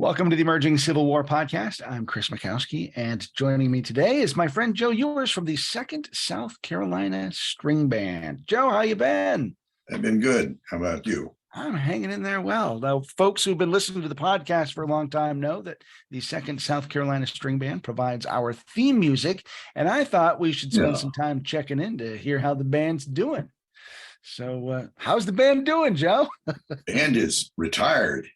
Welcome to the Emerging Civil War podcast. I'm Chris Mackowski, and joining me today is my friend Joe Ewers from the 2nd South Carolina String Band. Joe, how you been? I've been good. How about you? I'm hanging in there well. Now, folks who've been listening to the podcast for a long time know that the 2nd South Carolina String Band provides our theme music, and I thought we should spend some time checking in to hear how the band's doing. So how's the band doing, Joe? Band is retired.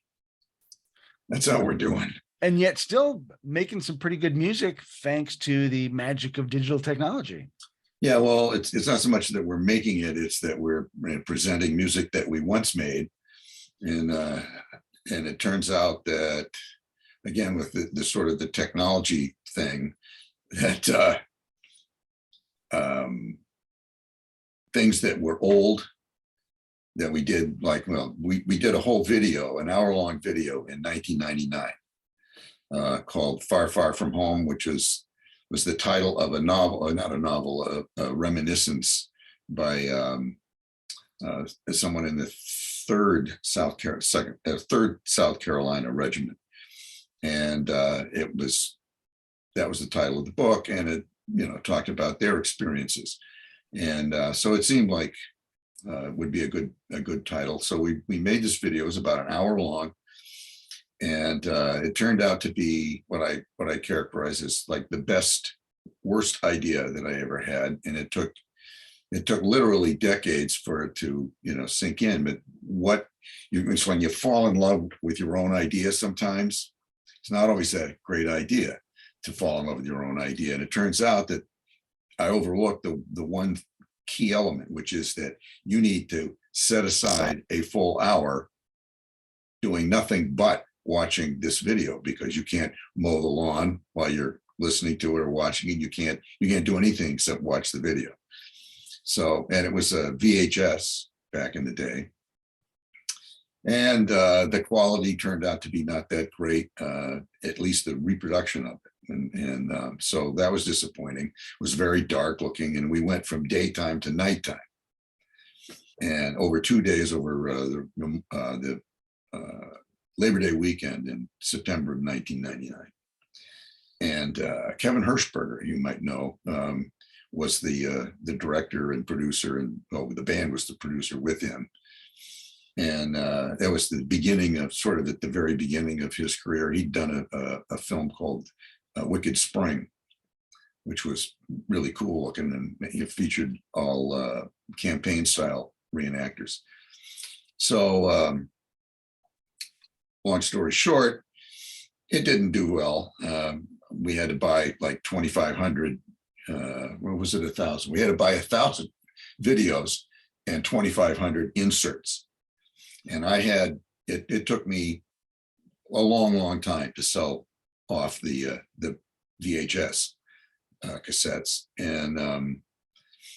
That's how we're doing. And yet still making some pretty good music thanks to the magic of digital technology. Yeah, well, it's not so much that we're making it, it's that we're presenting music that we once made. And it turns out that, again, with the sort of the technology thing, that things that were old that we did, like, well, we did a whole video, an hour-long video in 1999 called Far, Far From Home, which was the title of a novel, not a novel, a reminiscence by someone in the 3rd South Carolina Regiment. And that was the title of the book, and it, talked about their experiences. And so it seemed like would be a good title. So we made this video. It was about an hour long, and it turned out to be what I characterize as like the worst idea that I ever had. And it took literally decades for it to sink in. But it's when you fall in love with your own idea, sometimes it's not always a great idea to fall in love with your own idea. And it turns out that I overlooked the one key element, which is that you need to set aside a full hour doing nothing but watching this video, because you can't mow the lawn while you're listening to it or watching it. You can't do anything except watch the video. So, and it was a VHS back in the day, and the quality turned out to be not that great, at least the reproduction of it. And so that was disappointing. It was very dark looking, and we went from daytime to nighttime, and over 2 days, over the Labor Day weekend in September of 1999. And Kevin Hirschberger, you might know, was the director and producer, and the band was the producer with him. And that was the beginning of, sort of at the very beginning of his career. He'd done a film called Wicked Spring, which was really cool looking, and it featured all campaign style reenactors. So long story short, it didn't do well. We had to buy like 2,500, what was it, 1,000? We had to buy 1,000 videos and 2,500 inserts. And it took me a long time to sell off the VHS cassettes, and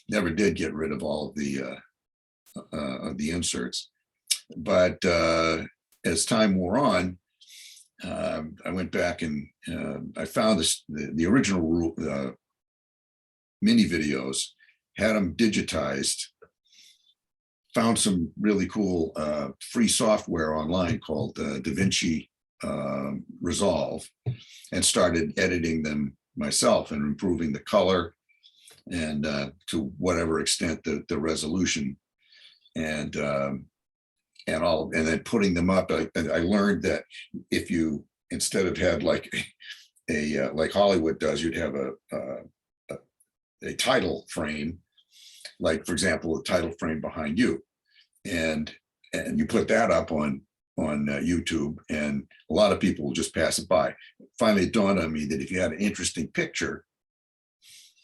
never did get rid of all of the inserts. But as time wore on, I went back and I found the original mini videos, had them digitized, found some really cool free software online called DaVinci Resolve, and started editing them myself and improving the color and to whatever extent the resolution, and then putting them up. I learned that if you, instead of had like like Hollywood does, you'd have a title frame, like, for example, the title frame behind you, and you put that up on YouTube, and a lot of people will just pass it by. Finally, it dawned on me that if you had an interesting picture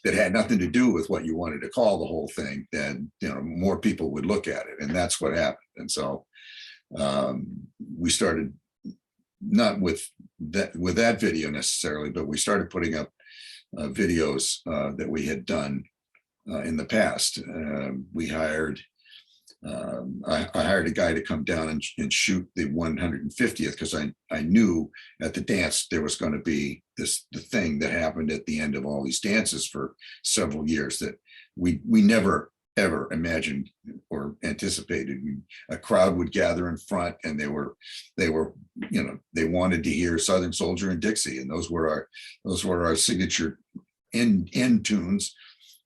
that had nothing to do with what you wanted to call the whole thing, then more people would look at it, and that's what happened. And so we started, not with that video necessarily, but we started putting up videos that we had done in the past. We hired. I hired a guy to come down and shoot the 150th, because I knew at the dance there was going to be the thing that happened at the end of all these dances for several years that we never ever imagined or anticipated. A crowd would gather in front, and they were, they wanted to hear Southern Soldier and Dixie, and those were our signature end tunes,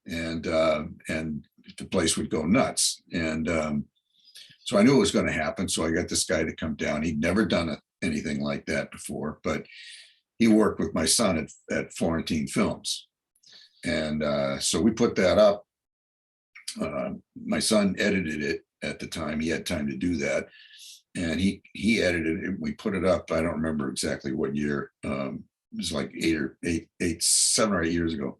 and the place would go nuts. And so I knew it was going to happen. So I got this guy to come down. He'd never done anything like that before, but he worked with my son at Florentine Films. And so we put that up. My son edited it at the time. He had time to do that. And he edited it. We put it up. I don't remember exactly what year. It was like 7 or 8 years ago.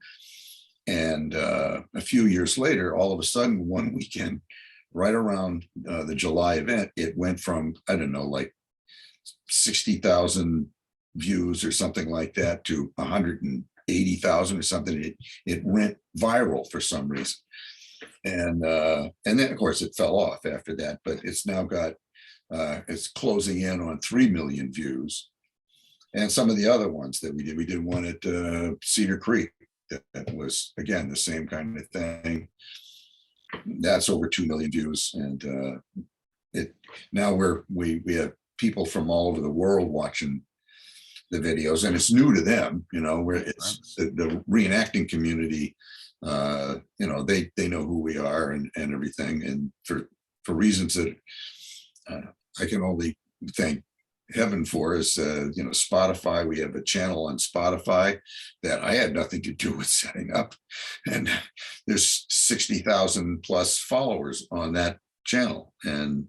And a few years later, all of a sudden, one weekend, right around the July event, it went from, I don't know, like 60,000 views or something like that to 180,000 or something. It went viral for some reason. And then of course it fell off after that, but it's now got, it's closing in on 3 million views. And some of the other ones that we did one at Cedar Creek that was, again, the same kind of thing. That's over 2 million views. And now we have people from all over the world watching the videos, and it's new to them, where it's the reenacting community, they know who we are and everything. And for reasons that I can only thank heaven for is, Spotify. We have a channel on Spotify that I had nothing to do with setting up. And there's 60,000 plus followers on that channel. And,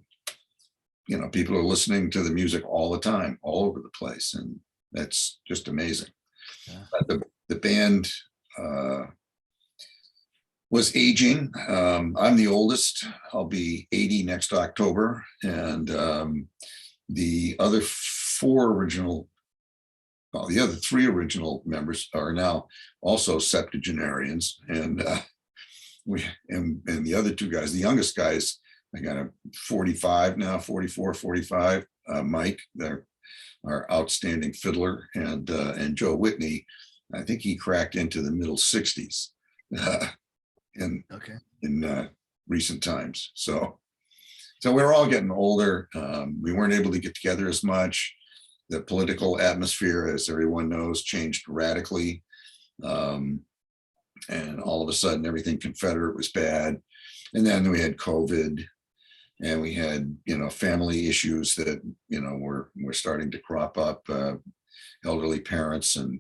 people are listening to the music all the time, all over the place. And that's just amazing. Yeah. The band was aging. I'm the oldest. I'll be 80 next October. And the other three original members are now also septuagenarians. And and the other two guys, the youngest guys, I got a 45 now, 44, 45. Mike, they're our outstanding fiddler, and Joe Whitney, I think he cracked into the middle 60s in recent times. So we're all getting older. We weren't able to get together as much. The political atmosphere, as everyone knows, changed radically. And all of a sudden, everything Confederate was bad. And then we had COVID. And we had, family issues that, were starting to crop up, elderly parents and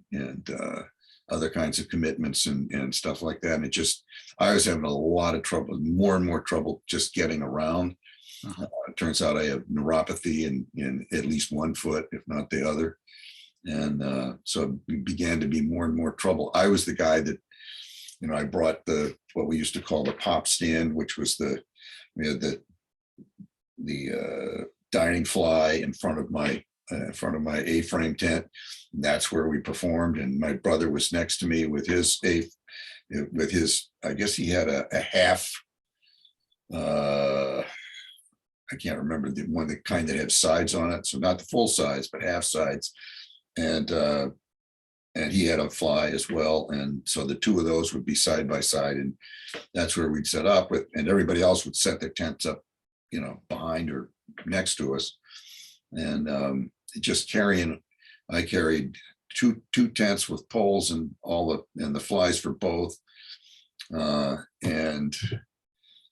other kinds of commitments and stuff like that. And I was having a lot of trouble, more and more trouble just getting around. It turns out I have neuropathy in at least one foot, if not the other. And so it began to be more and more trouble. I was the guy that, I brought what we used to call the pop stand, which was we had the dining fly in front of my A-frame tent. And that's where we performed. And my brother was next to me with his I guess he had a half, I can't remember the kind that had sides on it. So not the full sides, but half sides. And he had a fly as well. And so the two of those would be side by side. And that's where we'd set up and everybody else would set their tents up, behind or next to us. And I carried two tents with poles and the flies for both. And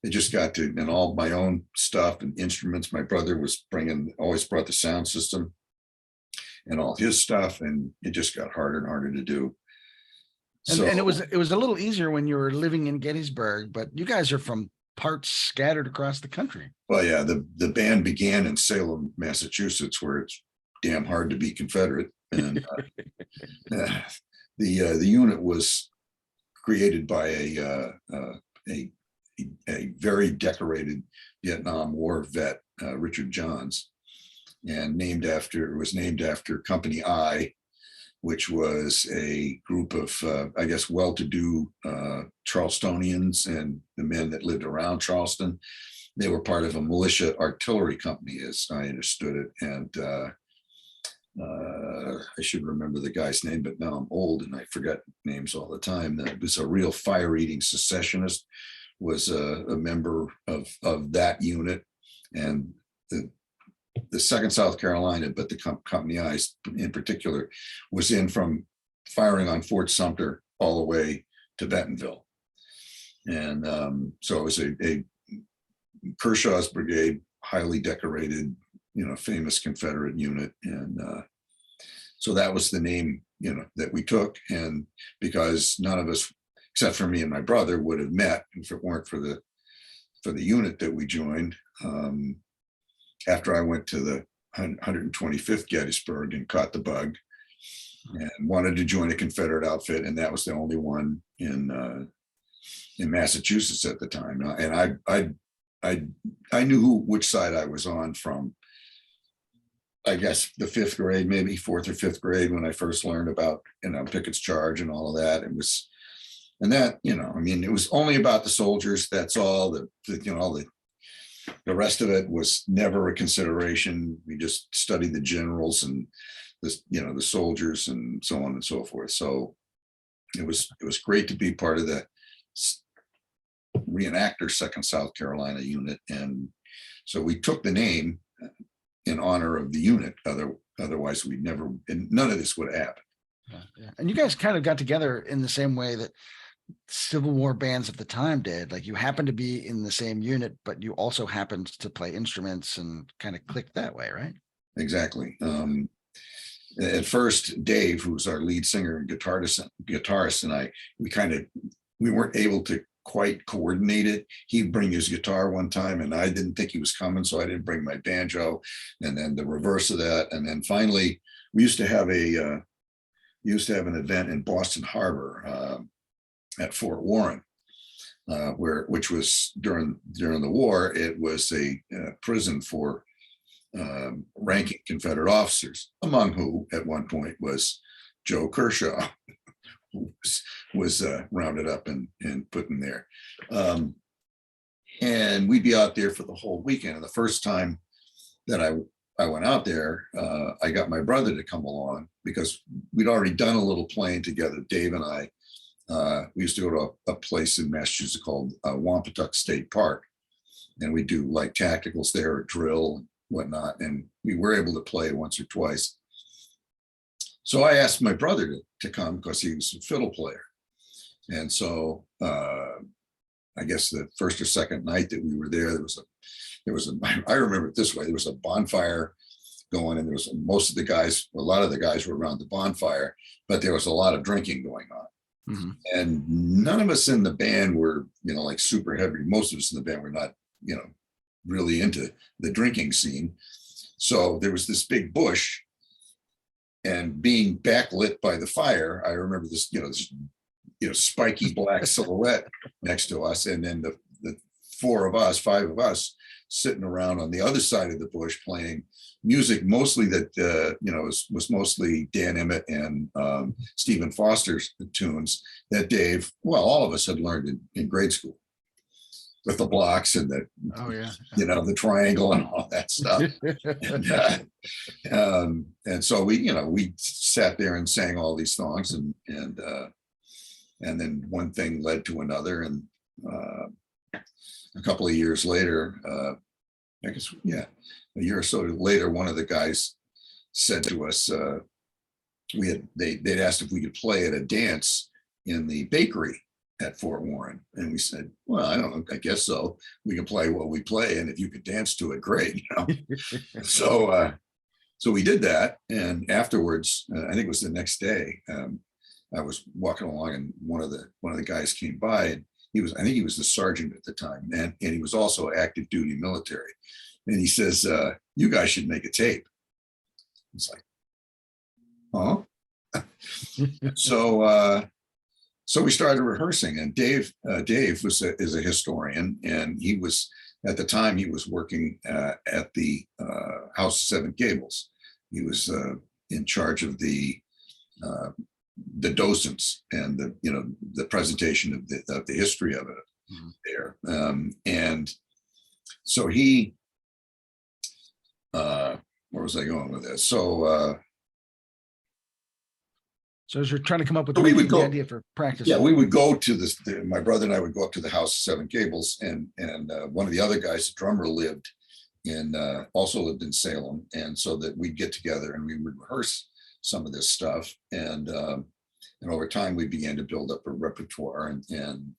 it just got to, and all my own stuff and instruments. My brother was always brought the sound system and all his stuff. And it just got harder and harder to do. And it was a little easier when you were living in Gettysburg, but you guys are from parts scattered across the country. Well, yeah, the band began in Salem, Massachusetts, where it's damn hard to be Confederate. And the unit was created by a very decorated Vietnam War vet, Richard Johns, and it was named after Company I, which was a group of, I guess, well-to-do Charlestonians and the men that lived around Charleston. They were part of a militia artillery company, as I understood it. And I should remember the guy's name, but now I'm old and I forget names all the time. That was a real fire-eating secessionist, was a member of that unit, and the second South Carolina, but the company I in particular was in from firing on Fort Sumter all the way to Bentonville. And so it was a Kershaw's brigade, highly decorated, famous Confederate unit. And so that was the name, that we took. And because none of us, except for me and my brother, would have met if it weren't for the unit that we joined. After I went to the 125th Gettysburg and caught the bug and wanted to join a Confederate outfit, and that was the only one in Massachusetts at the time. And I knew which side I was on from, I guess, the 5th grade, maybe 4th or 5th grade, when I first learned about, Pickett's Charge and all of that. It was, and that, it was only about the soldiers. That's all. The rest of it was never a consideration. We just studied the generals and the soldiers and so on and so forth. So it was great to be part of the reenactor 2nd South Carolina unit. And so we took the name in honor of the unit. Otherwise we'd never, and none of this would happen. Yeah. And you guys kind of got together in the same way that Civil War bands of the time did. Like, you happened to be in the same unit, but you also happened to play instruments and kind of clicked that way, right? Exactly. At first, Dave, who's our lead singer and guitarist, and I, we weren't able to quite coordinate it. He'd bring his guitar one time, and I didn't think he was coming, so I didn't bring my banjo. And then the reverse of that. And then finally, we used to have an event in Boston Harbor at Fort Warren, which was during the war. It was a prison for ranking Confederate officers, among who at one point was Joe Kershaw, who was rounded up and put in there. And we'd be out there for the whole weekend. And the first time that I went out there, I got my brother to come along because we'd already done a little playing together, Dave and I. We used to go to a place in Massachusetts called Wampatuck State Park, and we do like tacticals there, drill and whatnot. And we were able to play once or twice. So I asked my brother to come because he was a fiddle player. And so I guess the first or second night that we were there, there was a I remember it this way: there was a bonfire going, and there was a lot of the guys were around the bonfire, but there was a lot of drinking going on. Mm-hmm. And none of us in the band were, like super heavy. Most of us in the band were not, really into the drinking scene. So there was this big bush, and being backlit by the fire, I remember this, spiky black silhouette next to us. And then the 5 of us sitting around on the other side of the bush playing music, mostly that was mostly Dan Emmett and Stephen Foster's tunes that Dave, all of us had learned in grade school, with the blocks and the triangle and all that stuff. And so we sat there and sang all these songs, and then one thing led to another, and a couple of years later, I guess, a year or so later, one of the guys said to us, they'd asked if we could play at a dance in the bakery at Fort Warren. And we said, well, I don't know, I guess so. We can play what we play, and if you could dance to it, great. So we did that. And afterwards, I think it was the next day, I was walking along, and one of the guys came by, and I think he was the sergeant at the time, and he was also active duty military. And he says, you guys should make a tape. It's like, huh? So we started rehearsing, and Dave is a historian, and he was, at the time, he was working at the House of Seven Gables. He was in charge of the docents and the presentation of the history of it there. And so he, where was I going with this? So So as you're trying to come up with So we would the go, idea for practice. yeah, we would go to this, my brother and I would go up to the house of Seven Gables, and one of the other guys, the drummer, lived also lived in Salem. And so that we'd get together and we would rehearse some of this stuff. And over time we began to build up a repertoire, and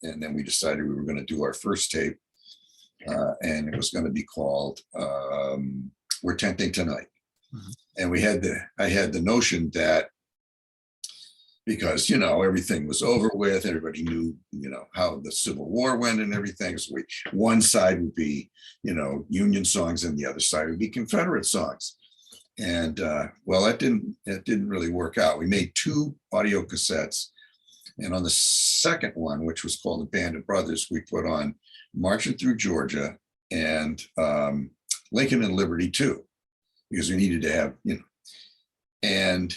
then we decided we were going to do our first tape. And it was going to be called We're Tenting Tonight. Mm-hmm. And I had the notion that because, everything was over with, everybody knew, how the Civil War went and everything. So one side would be, Union songs and the other side would be Confederate songs. And well, it didn't really work out. We made 2 audio cassettes. And on the second one, which was called The Band of Brothers, we put on Marching Through Georgia and Lincoln and Liberty too, because we needed to have, and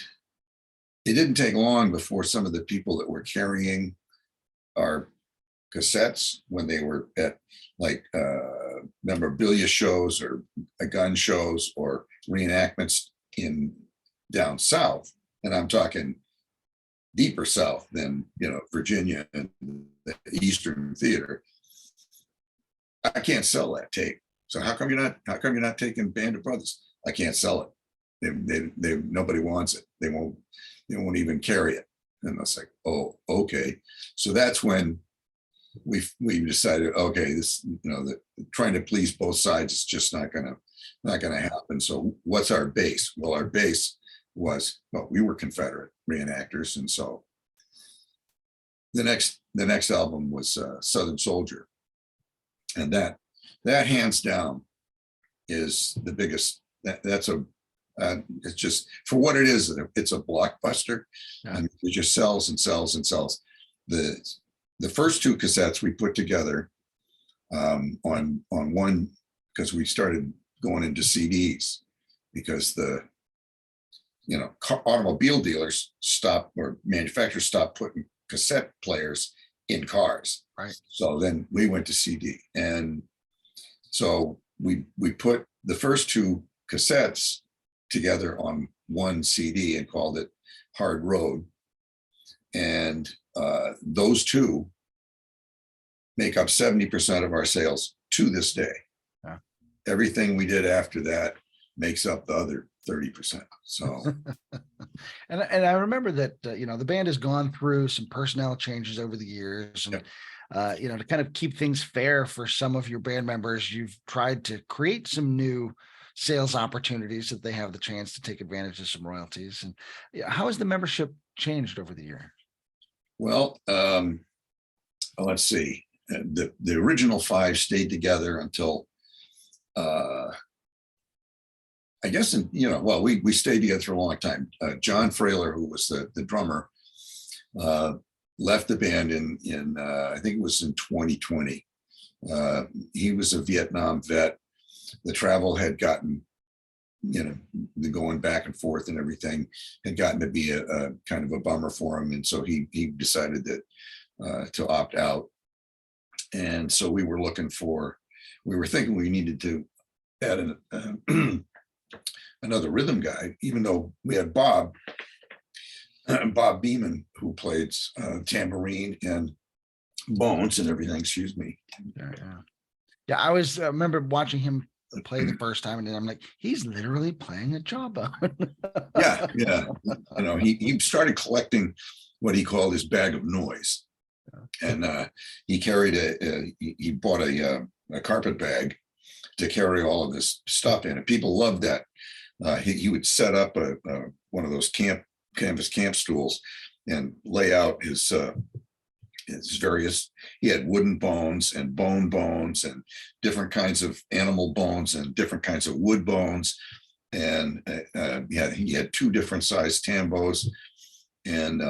it didn't take long before some of the people that were carrying our cassettes when they were at like memorabilia shows or gun shows or reenactments in down south, and I'm talking deeper south than Virginia and the Eastern Theater. I can't sell that tape. So how come you're not taking Band of Brothers? I can't sell it. They nobody wants it. They won't even carry it. And I was like, oh, okay. So that's when we decided, okay, this, trying to please both sides is just not gonna happen. So what's our base? Well, our base was, we were Confederate reenactors. And so the next album was Southern Soldier. And that hands down is the biggest, it's just, for what it is, it's a blockbuster. Yeah. And it just sells and sells and sells. The first 2 cassettes we put together on one, because we started going into CDs, because the automobile dealers stopped, or manufacturers stopped putting cassette players in cars. Right. So then we went to CD, and so we put the first 2 cassettes together on one CD and called it Hard Road. And those 2 make up 70% of our sales to this day. Yeah. Everything we did after that makes up the other 30%. So, and I remember that, the band has gone through some personnel changes over the years, and, yep. To kind of keep things fair for some of your band members, you've tried to create some new sales opportunities that they have the chance to take advantage of some royalties. And how has the membership changed over the year? Well, let's see. The original 5 stayed together until, I guess, we stayed together for a long time. John Frailer, who was the drummer, left the band in I think it was in 2020. He was a Vietnam vet. The travel had gotten, the going back and forth and everything had gotten to be a kind of a bummer for him. And so he decided that to opt out. And so we were thinking we needed to add another rhythm guy, even though we had Bob Beeman, who played tambourine and bones and everything. Excuse me. Yeah. I remember watching him play the first time, and then I'm like, he's literally playing a jawbone. Yeah. He started collecting what he called his bag of noise, and he carried he bought a carpet bag to carry all of this stuff in, and people loved that. He would set up one of those canvas camp stools and lay out his various, he had wooden bones and bone bones and different kinds of animal bones and different kinds of wood bones. And he had 2 different sized tambos, and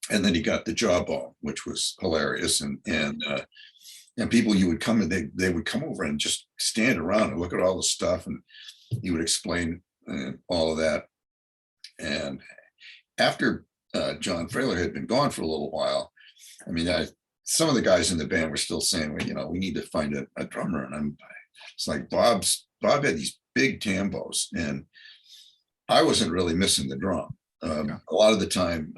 then he got the jawbone, which was hilarious. And people, you would come and they would come over and just stand around and look at all the stuff, and he would explain all of that. And after John Frailer had been gone for a little while, I mean, some of the guys in the band were still saying, well, we need to find a drummer. And it's like Bob had these big tambos, and I wasn't really missing the drum. A lot of the time,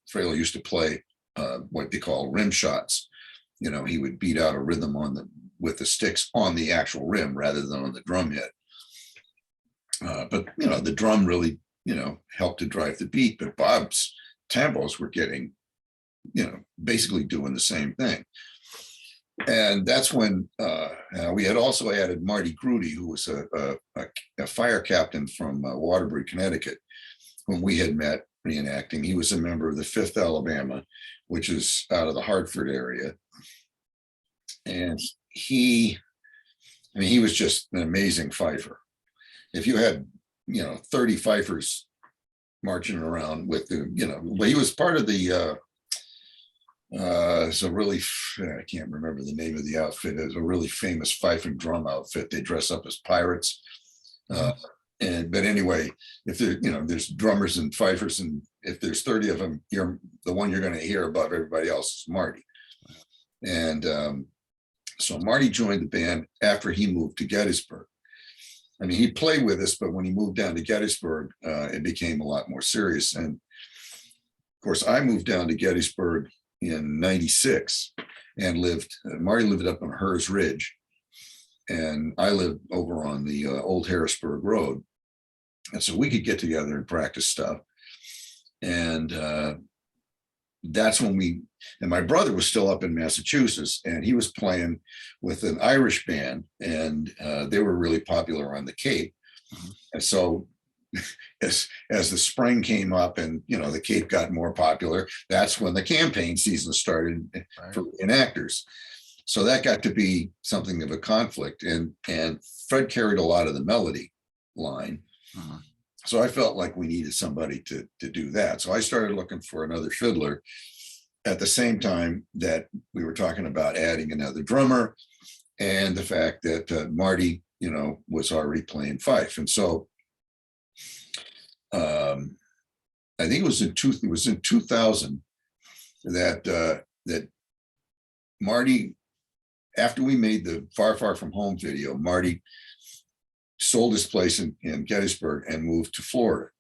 Fraley used to play what they call rim shots. He would beat out a rhythm with the sticks on the actual rim rather than on the drum head. But the drum really helped to drive the beat. But Bob's timbals were getting basically doing the same thing. And that's when we had also added Marty Grudy, who was a fire captain from Waterbury, Connecticut, whom we had met reenacting. He was a member of the 5th Alabama, which is out of the Hartford area. And he was just an amazing fifer. If you had, 30 fifers marching around with but he was part of the, so really, I can't remember the name of the outfit. It was a really famous fife and drum outfit. They dress up as pirates. But anyway, if there's drummers and fifers, and if there's 30 of them, the one you're going to hear above everybody else is Marty. And so Marty joined the band after he moved to Gettysburg. He played with us, but when he moved down to Gettysburg, it became a lot more serious. And of course, I moved down to Gettysburg in '96 and Marty lived up on Hers Ridge. And I lived over on the old Harrisburg Road. And so we could get together and practice stuff. And that's when my brother was still up in Massachusetts, and he was playing with an Irish band, and they were really popular on the Cape. And so as the spring came up and, the Cape got more popular, that's when the campaign season started for reenactors. So that got to be something of a conflict, and Fred carried a lot of the melody line. So I felt like we needed somebody to do that. So I started looking for another fiddler at the same time that we were talking about adding another drummer, and the fact that Marty, was already playing fife. And so I think it was in 2000 that Marty, after we made the Far, Far From Home video, Marty sold his place in Gettysburg and moved to Florida.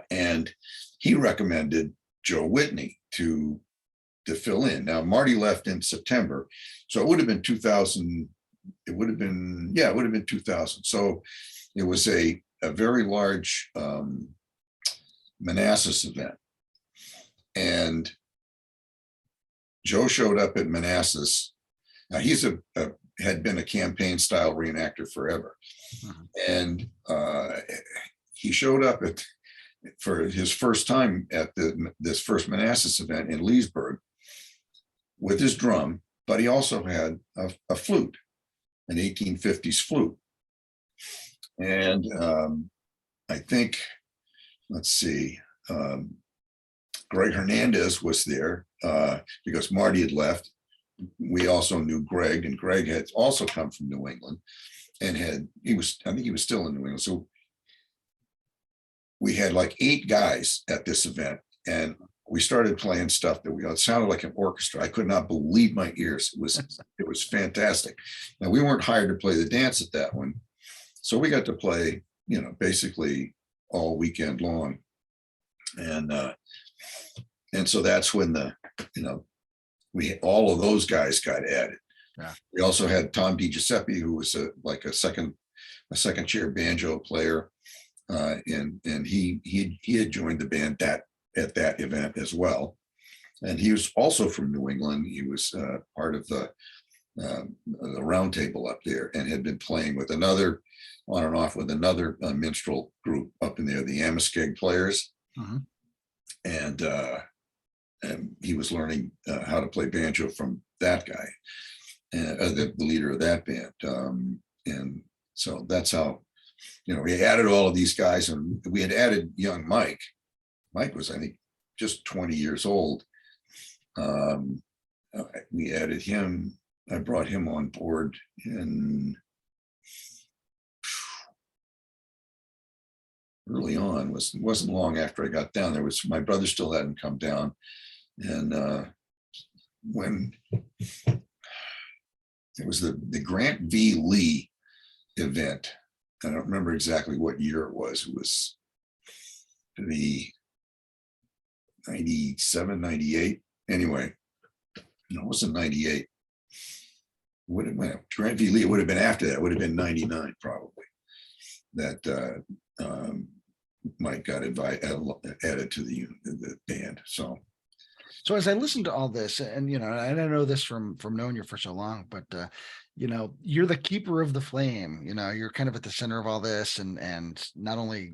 And he recommended Joe Whitney to fill in. Now, Marty left in September, so it would have been 2000. It would have been 2000. So it was a very large Manassas event. And Joe showed up at Manassas. Now, he's had been a campaign style reenactor forever. And he showed up for his first time at this first Manassas event in Leesburg with his drum, but he also had a flute, an 1850s flute. And I think, let's see, Greg Hernandez was there because Marty had left. We also knew Greg, and Greg had also come from New England, and I think he was still in New England. So we had like 8 guys at this event, and we started playing stuff that it sounded like an orchestra. I could not believe my ears. It was fantastic. Now, we weren't hired to play the dance at that one, so we got to play, basically all weekend long. And so that's when all of those guys got added. Yeah. We also had Tom DiGiuseppe, who was a second chair banjo player, and he had joined the band at that event as well. And he was also from New England. He was part of the round table up there, and had been playing on and off with another minstrel group up in there, the Amaskeg Players. And he was learning how to play banjo from that guy, the leader of that band. And so that's how, we added all of these guys, and we had added young Mike. Mike was, I think, just 20 years old. We added him. I brought him on board early on. Wasn't long after I got down. My brother still hadn't come down. And when it was the Grant V. Lee event, I don't remember exactly what year it was. the 97, 98. Anyway, no, it wasn't 98. Would have went Grant V. Lee, it would have been after that, it would have been 99 probably. That Mike got added to the band. So as I listened to all this, and and I know this from knowing you for so long, but you're the keeper of the flame. You're kind of at the center of all this, and not only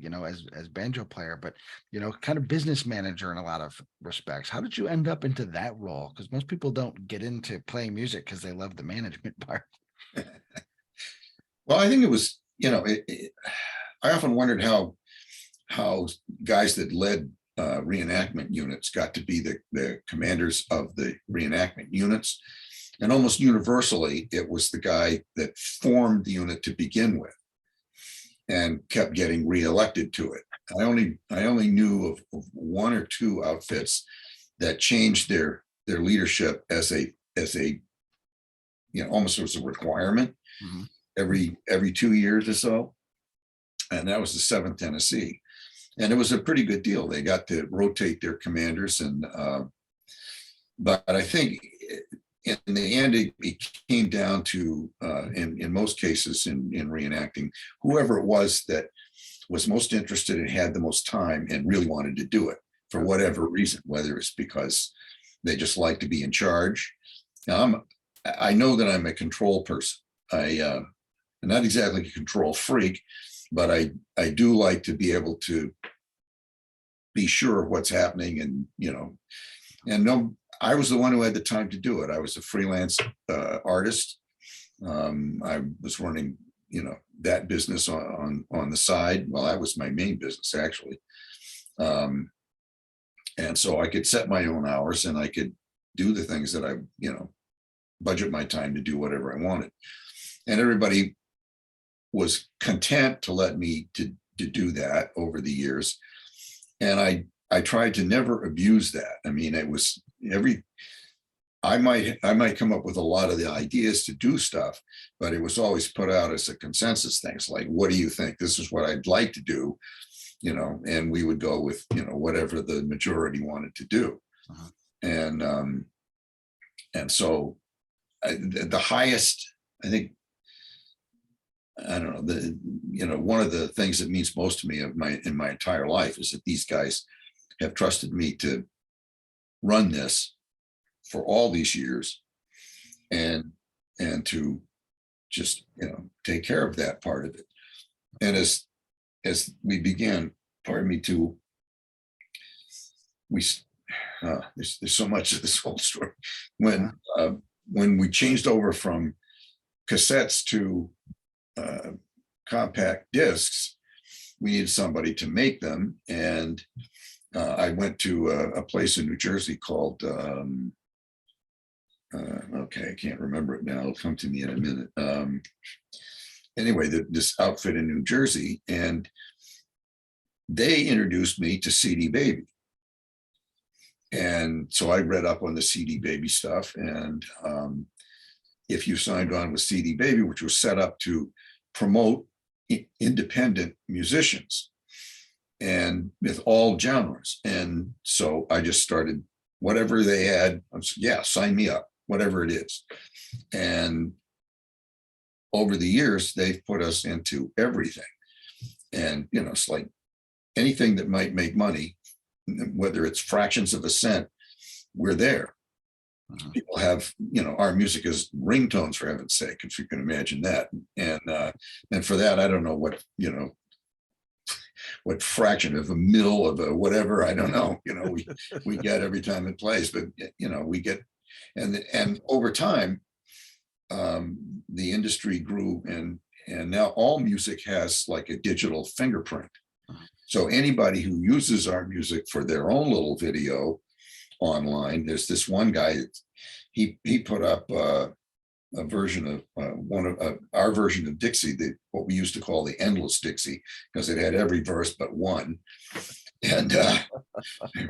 as banjo player, but kind of business manager in a lot of respects. How did you end up into that role? Because most people don't get into playing music because they love the management part. Well, I think it was, I often wondered how guys that led reenactment units got to be the commanders of the reenactment units. And almost universally, it was the guy that formed the unit to begin with and kept getting reelected to it. I only knew of one or two outfits that changed their leadership as a almost as a requirement every 2 years or so. And that was the 7th Tennessee. And it was a pretty good deal. They got to rotate their commanders, and but I think in the end it came down to in most cases in reenacting, whoever it was that was most interested and had the most time and really wanted to do it for whatever reason, whether it's because they just like to be in charge. Now I know that I'm a control person. I'm not exactly a control freak, but I do like to be able to be sure of what's happening, and no, I was the one who had the time to do it. I was a freelance artist. I was running that business on the side. Well, that was my main business actually, and so I could set my own hours, and I could do the things that I budget my time to do whatever I wanted, and everybody was content to let me to do that over the years. And I tried to never abuse that. I mean, it was I might come up with a lot of the ideas to do stuff, but it was always put out as a consensus thing. It's like, what do you think? This is what I'd like to do, and we would go with, whatever the majority wanted to do. And so the highest, I think, I don't know, one of the things that means most to me in my entire life is that these guys have trusted me to run this for all these years, and to just take care of that part of it. And as we began, there's so much of this whole story. When we changed over from cassettes to compact discs, we needed somebody to make them, and I went to a place in New Jersey called okay, I can't remember it now, it'll come to me in a minute. Anyway, this outfit in New Jersey, and they introduced me to CD Baby. And so I read up on the CD Baby stuff, and if you signed on with CD Baby, which was set up to promote independent musicians and with all genres. And so I just started whatever they had. I said, yeah, sign me up, whatever it is. And over the years, they've put us into everything. And, it's like anything that might make money, whether it's fractions of a cent, we're there. People have, our music is ringtones, for heaven's sake, if you can imagine that. And for that, I don't know what fraction of a mil of a whatever, I don't know, we get every time it plays, but we get, and over time, the industry grew, and now all music has like a digital fingerprint. So anybody who uses our music for their own little video online, there's this one guy, he put up a version of one of our version of Dixie, what we used to call the endless Dixie, because it had every verse but one. And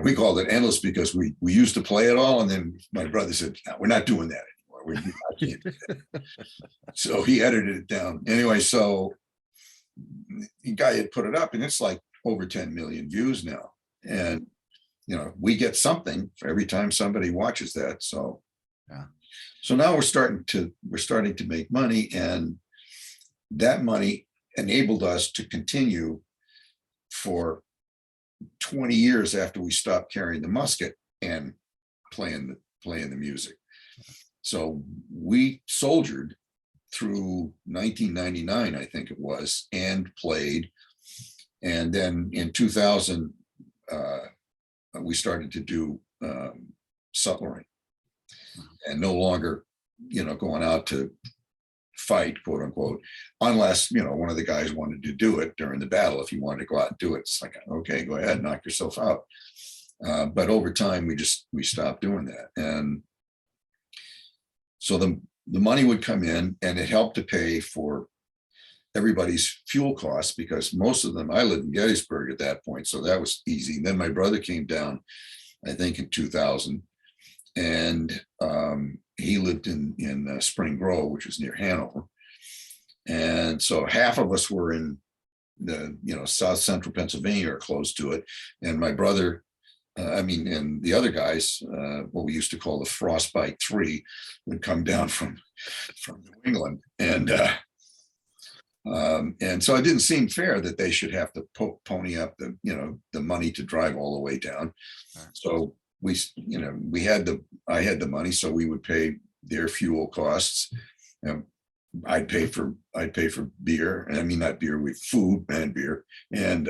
we called it endless because we used to play it all. And then my brother said, no, we're not doing that anymore. I can't do that. So he edited it down. Anyway, so the guy had put it up, and it's like over 10 million views now. And, we get something for every time somebody watches that. So, Yeah. So now we're starting to make money, and that money enabled us to continue for 20 years after we stopped carrying the musket and playing the music. So we soldiered through 1999, I think it was, and played. And then in 2000, we started to do sutlering, and no longer, going out to fight, quote unquote, unless, one of the guys wanted to do it during the battle. If you wanted to go out and do it, it's like, okay, go ahead, knock yourself out. But over time, we stopped doing that. And so the money would come in, and it helped to pay for everybody's fuel costs, because most of them, I lived in Gettysburg at that point, so that was easy. Then my brother came down, I think in 2000, and he lived in Spring Grove, which is near Hanover. And so half of us were in the south central Pennsylvania or close to it, and my brother, and the other guys, what we used to call the Frostbite 3, would come down from New England, and so it didn't seem fair that they should have to pony up the money to drive all the way down. So I had the money, so we would pay their fuel costs. I'd pay for beer, and not beer, with food and beer, and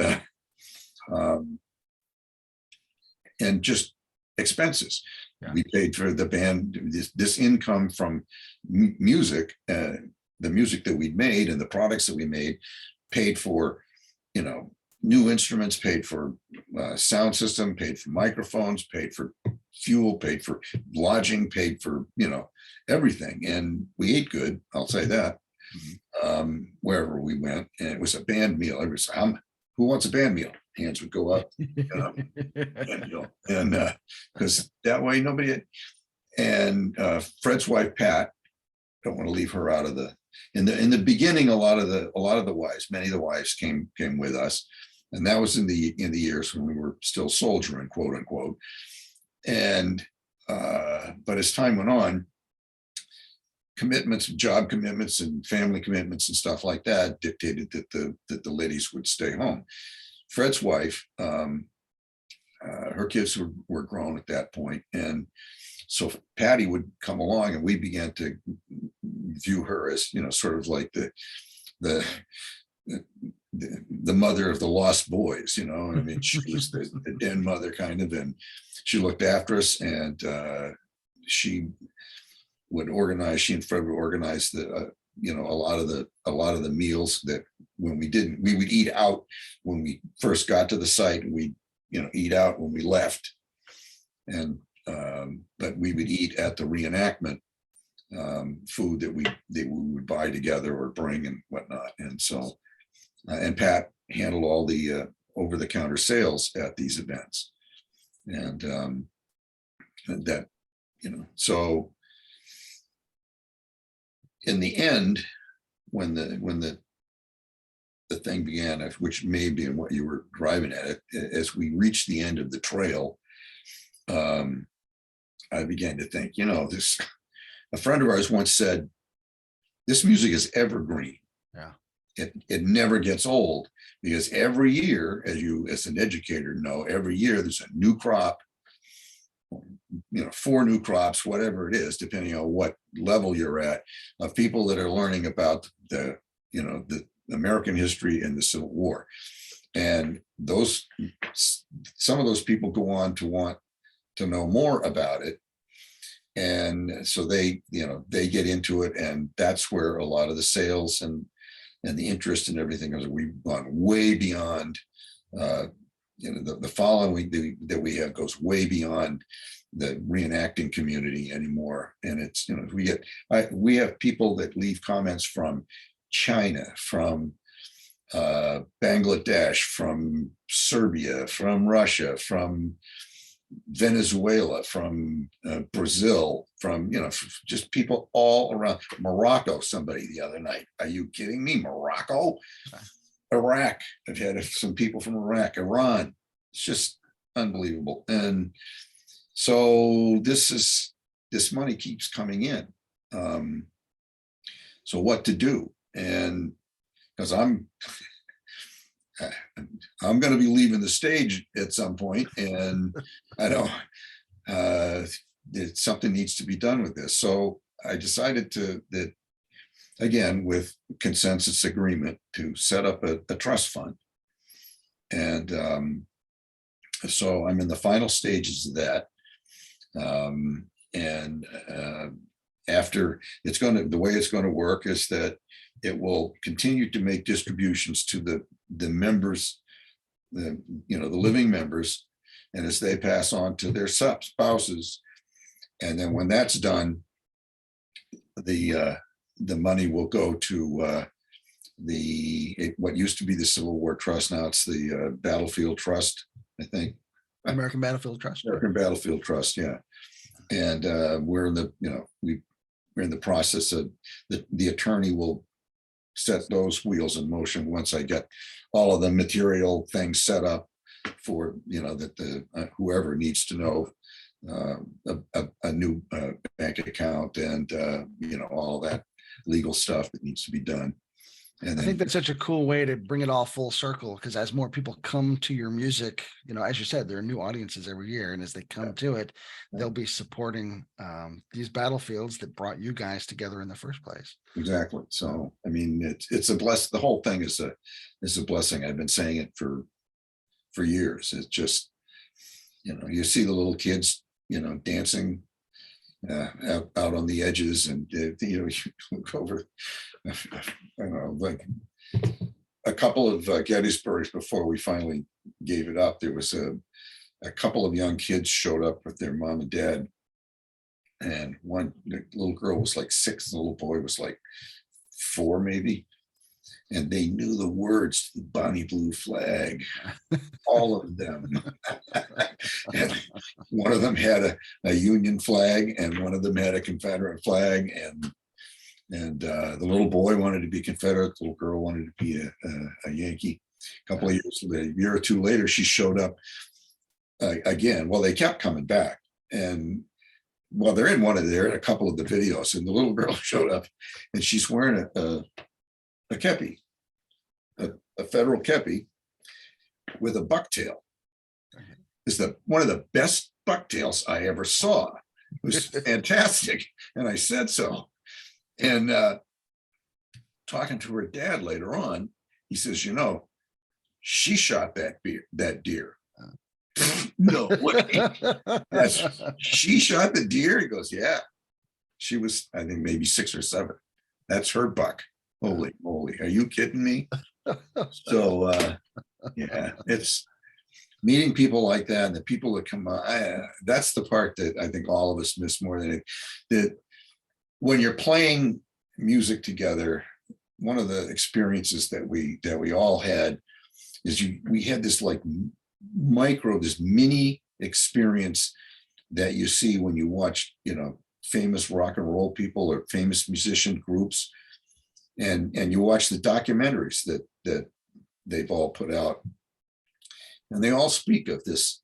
just expenses. Yeah. We paid for the band, this income from music, the music that we'd made and the products that we made, paid for, new instruments, paid for sound system, paid for microphones, paid for fuel, paid for lodging, paid for, everything. And we ate good, I'll say that, wherever we went. And it was a band meal. Everybody said, who wants a band meal? Hands would go up, and because that way nobody had. And Fred's wife, Pat, don't want to leave her out of in the beginning, a lot of the wives, many of the wives came with us. And that was in the years when we were still soldiering, quote unquote. And but as time went on, commitments, job commitments, and family commitments and stuff like that dictated that the ladies would stay home. Fred's wife, her kids were grown at that point, and so Patty would come along, and we began to view her as, sort of like the mother of the lost boys, she was the den mother kind of, and she looked after us, and she and Fred would organize the a lot of the meals that when we would eat out when we first got to the site, and we eat out when we left, and but we would eat at the reenactment, food that we would buy together or bring and whatnot. And so and Pat handled all the over-the-counter sales at these events, and that so in the end, when the thing began, which may be in what you were driving at it, as we reached the end of the trail, I began to think, a friend of ours once said, this music is evergreen. Yeah. It never gets old, because every year, as an educator know, every year there's a new crop, 4 new crops, whatever it is, depending on what level you're at, of people that are learning about the American history and the Civil War. And some of those people go on to want to know more about it. And so they get into it, and that's where a lot of the sales and the interest and everything is. We've gone way beyond, the following that we have goes way beyond the reenacting community anymore. And it's, we have people that leave comments from China, from Bangladesh, from Serbia, from Russia, from Venezuela, from Brazil, from just people all around. Morocco, somebody the other night. Are you kidding me? Morocco? Iraq. I've had some people from Iraq, Iran. It's just unbelievable. And so this money keeps coming in. So what to do? And because I'm going to be leaving the stage at some point, and I know something needs to be done with this. So I decided that again, with consensus agreement, to set up a trust fund. And so I'm in the final stages of that. After the way it's going to work is that it will continue to make distributions to the members, the living members, and as they pass on to their spouses. And then when that's done, the money will go to what used to be the Civil War Trust. Now it's the Battlefield Trust, I think. American Battlefield Trust. American Battlefield Trust, yeah. And we're in the process of the attorney will set those wheels in motion once I get all of the material things set up for that whoever needs to know a new bank account and all that legal stuff that needs to be done. And I think that's such a cool way to bring it all full circle, because as more people come to your music, as you said, there are new audiences every year, and as they come to it, they'll be supporting these battlefields that brought you guys together in the first place. Exactly. So I mean, it's a bless. The whole thing is a blessing. I've been saying it for years. It's just you see the little kids dancing out on the edges, and you look over. I don't know, like a couple of Gettysburgs before we finally gave it up. There was a couple of young kids showed up with their mom and dad, and one little girl was like 6, the little boy was like 4 maybe, and they knew the words to the Bonnie Blue Flag, all of them. And one of them had a Union flag, and one of them had a Confederate flag, and the little boy wanted to be Confederate, the little girl wanted to be a Yankee. A couple of years, a year or two later, she showed up again. Well, they kept coming back, and they're in a couple of the videos, and the little girl showed up, and she's wearing a kepi, a federal kepi with a bucktail. It's one of the best bucktails I ever saw. It was fantastic, and I said so. And talking to her dad later on, he says, she shot that deer. No way. She shot the deer? He goes, yeah. She was, I think, maybe 6 or 7. That's her buck. Holy moly. Are you kidding me? So, yeah, it's meeting people like that, and the people that come on. That's the part that I think all of us miss more than it. That when you're playing music together, one of the experiences that we all had is we had this like this mini experience that you see when you watch, famous rock and roll people or famous musician groups, and you watch the documentaries that they've all put out, and they all speak of this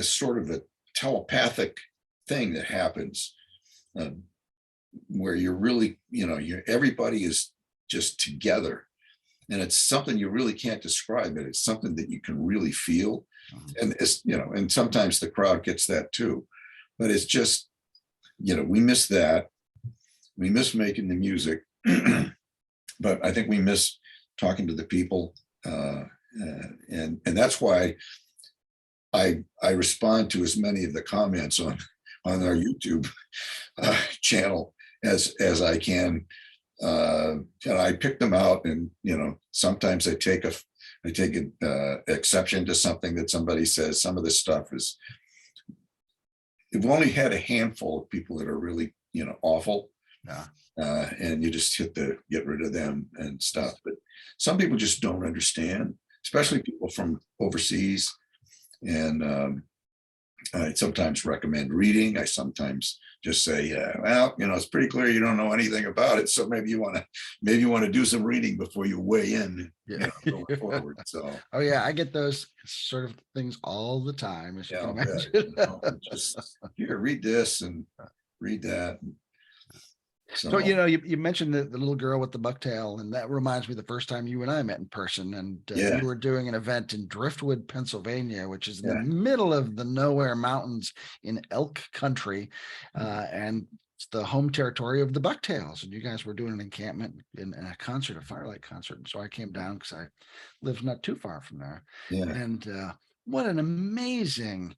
sort of a telepathic thing that happens. Where you're really, everybody is just together, and it's something you really can't describe it. It's something that you can really feel, and it's, and sometimes the crowd gets that too, but it's just, we miss that. We miss making the music, but I think we miss talking to the people, and that's why I respond to as many of the comments on our YouTube channel as I can. I pick them out, and sometimes I take exception to something that somebody says. Some of this stuff is, we've only had a handful of people that are really awful, and you just get rid of them and stuff. But some people just don't understand, especially people from overseas, and I sometimes recommend reading. I sometimes just say, well, it's pretty clear you don't know anything about it. So maybe you want to do some reading before you weigh in, Yeah. going forward. So Oh yeah, I get those sort of things all the time, as you yeah, can I'll bet, imagine. just here, read this and read that. So, So you mentioned the little girl with the bucktail, and that reminds me of the first time you and I met in person. And yeah, you were doing an event in Driftwood, Pennsylvania, which is in the yeah, middle of the nowhere mountains in elk country. And it's the home territory of the bucktails. And you guys were doing an encampment in a concert, a firelight concert. And so I came down because I live not too far from there. yeah. And what an amazing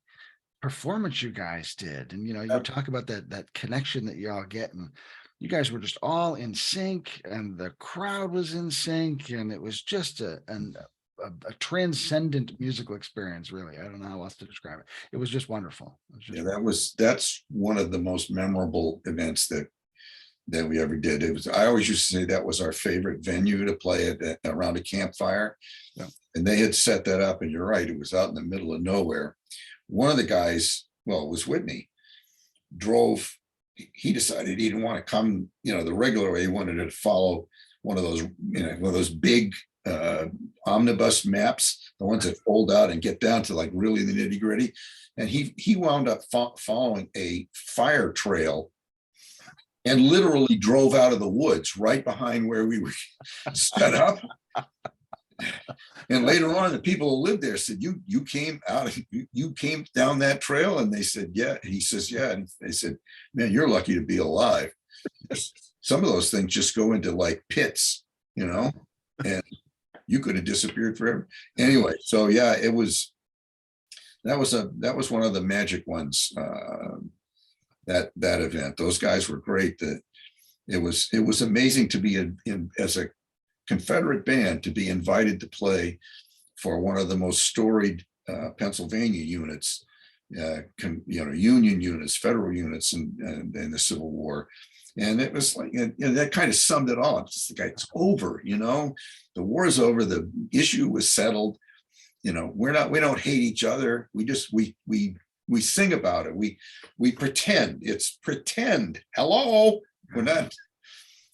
performance you guys did. And you Um, talk about that connection that you all get, and you guys were just all in sync, and the crowd was in sync, and it was just a transcendent musical experience. Really, I don't know how else to describe it. It was just wonderful. It was Yeah, just that's one of the most memorable events that we ever did. I always used to say that was our favorite venue to play around a campfire. Yeah. And they had set that up, and you're right, it was out in the middle of nowhere. One of the guys, well, it was Whitney, drove, he decided he didn't want to come, the regular way. He wanted to follow one of those, one of those big omnibus maps, the ones that fold out and get down to like really the nitty gritty. And he wound up following a fire trail and literally drove out of the woods right behind where we were set up. And later on, the people who lived there said, you came out, you came down that trail? And they said, yeah. He says, yeah. And they said, man, you're lucky to be alive. Some of those things just go into like pits, and you could have disappeared forever. Anyway, so yeah, that was one of the magic ones, that event. Those guys were great. That it was amazing to be in as a Confederate band, to be invited to play for one of the most storied Pennsylvania units, Union units, federal units in the Civil War. And it was like, that kind of summed it all. It's like, it's over, the war is over. The issue was settled. We don't hate each other. We just, we sing about it. We pretend. It's pretend. Hello.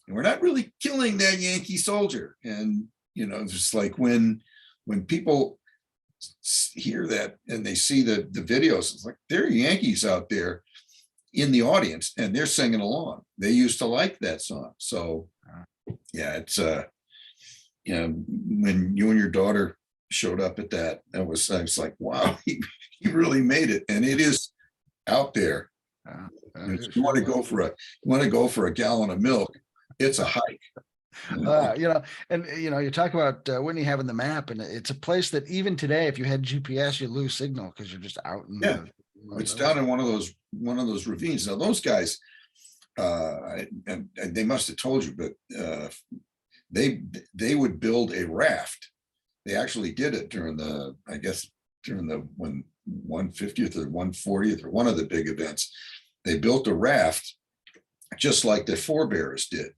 We're not really killing that Yankee soldier. And, just like when people hear that and they see the videos, it's like, there are Yankees out there in the audience and they're singing along. They used to like that song. So yeah, it's when you and your daughter showed up at that, I was like, wow, he really made it. And it is out there. If you want to go for a gallon of milk, it's a hike. And you talk about Whitney having the map, and it's a place that even today, if you had GPS, you lose signal because you're just out in it's down in one of those ravines. Now those guys, and they must have told you, but they would build a raft. They actually did it during the 150th or 140th or one of the big events. They built a raft just like their forebears did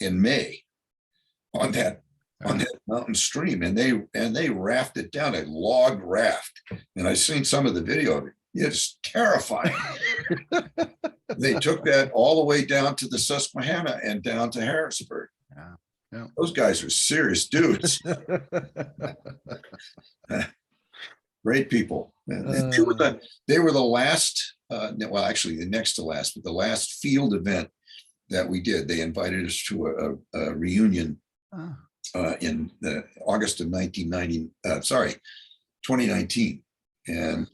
in May on that mountain stream, and they rafted down, a log raft. And I've seen some of the video of it. It's terrifying. They took that all the way down to the Susquehanna and down to Harrisburg. Yeah. Those guys are serious dudes. Great people. They were the last, well, actually the next to last, but the last field event that we did. They invited us to a reunion in August of 2019. And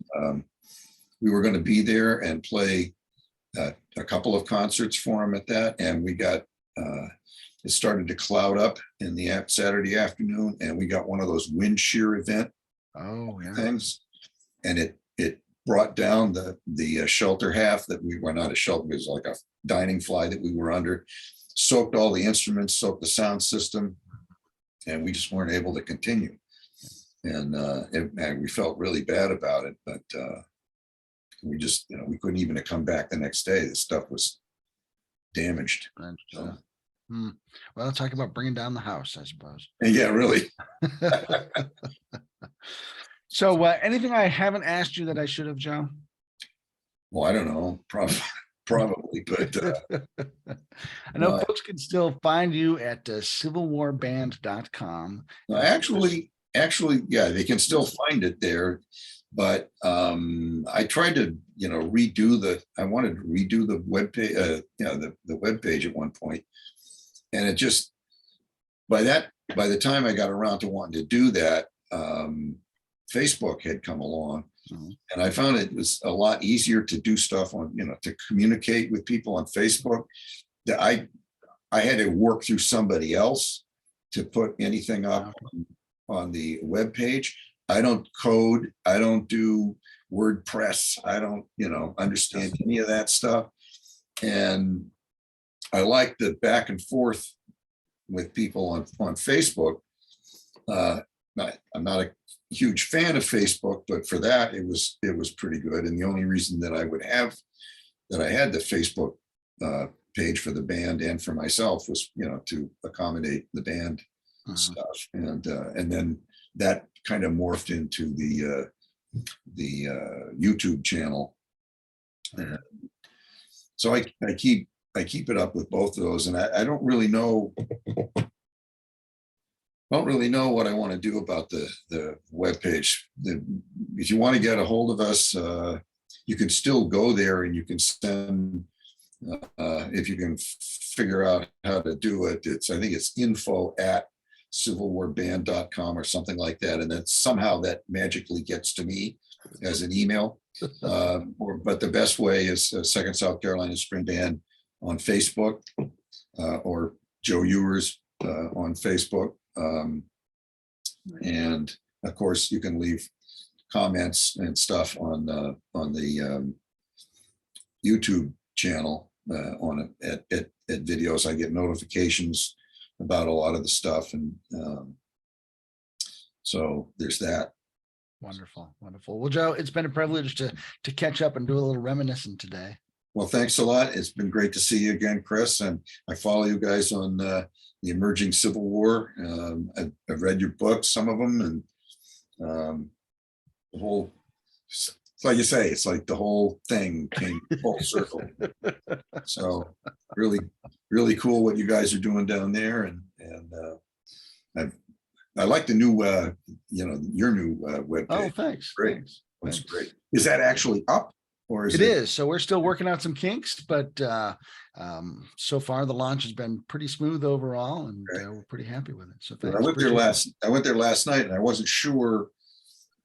we were going to be there and play a couple of concerts for them at that. And we got, it started to cloud up in the Saturday afternoon, and we got one of those wind shear event things. And it brought down the shelter half that we were not a shelter, it was like a dining fly that we were under, soaked all the instruments, soaked the sound system, and we just weren't able to continue. And we felt really bad about it, but we just, we couldn't even come back the next day. The stuff was damaged. So. Well, talk about bringing down the house, I suppose. Yeah, really. So anything I haven't asked you that I should have, Joe? Well, I don't know, probably, but I know no, folks can still find you at civilwarband.com. no, actually, yeah, they can still find it there. But I tried to, I wanted to redo the web page, the web page at one point, and it just by the time I got around to wanting to do that, Facebook had come along, and I found it was a lot easier to do stuff on, to communicate with people on Facebook. That I had to work through somebody else to put anything up on the web page. I don't code. I don't do WordPress. I don't, understand any of that stuff. And I like the back and forth with people on Facebook. I'm not a huge fan of Facebook, but for that, it was pretty good. And the only reason that I had the Facebook page for the band and for myself was, to accommodate the band stuff. And then that kind of morphed into the YouTube channel. So I keep it up with both of those, and I don't really know what I want to do about the webpage. If you want to get a hold of us, you can still go there and you can send, if you can figure out how to do it. I think it's info@civilwarband.com or something like that. And then somehow that magically gets to me as an email. But the best way is Second South Carolina String Band on Facebook, or Joe Ewers on Facebook. And of course, you can leave comments and stuff on the YouTube channel at videos. I get notifications about a lot of the stuff, and so there's that. Wonderful. Well, Joe, it's been a privilege to catch up and do a little reminiscing today. Well, thanks a lot. It's been great to see you again, Chris. And I follow you guys on the emerging Civil War. I've read your books, some of them, and the whole, like you say, it's like the whole thing came full circle. So really, really cool what you guys are doing down there. And I like the new, your new webpage. Oh, thanks. Great. That's great. Is that actually up? Or is it? So we're still working out some kinks, but so far the launch has been pretty smooth overall, and we're pretty happy with it. So thanks. I went there last night, and I wasn't sure,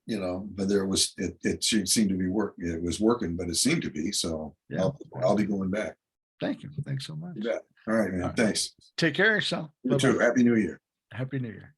but it seemed to be working. It was working, but it seemed to be. So yeah, I'll be going back. Thank you. Thanks so much. You bet. All right, man. Thanks. Take care of yourself. You too. Happy New Year. Happy New Year.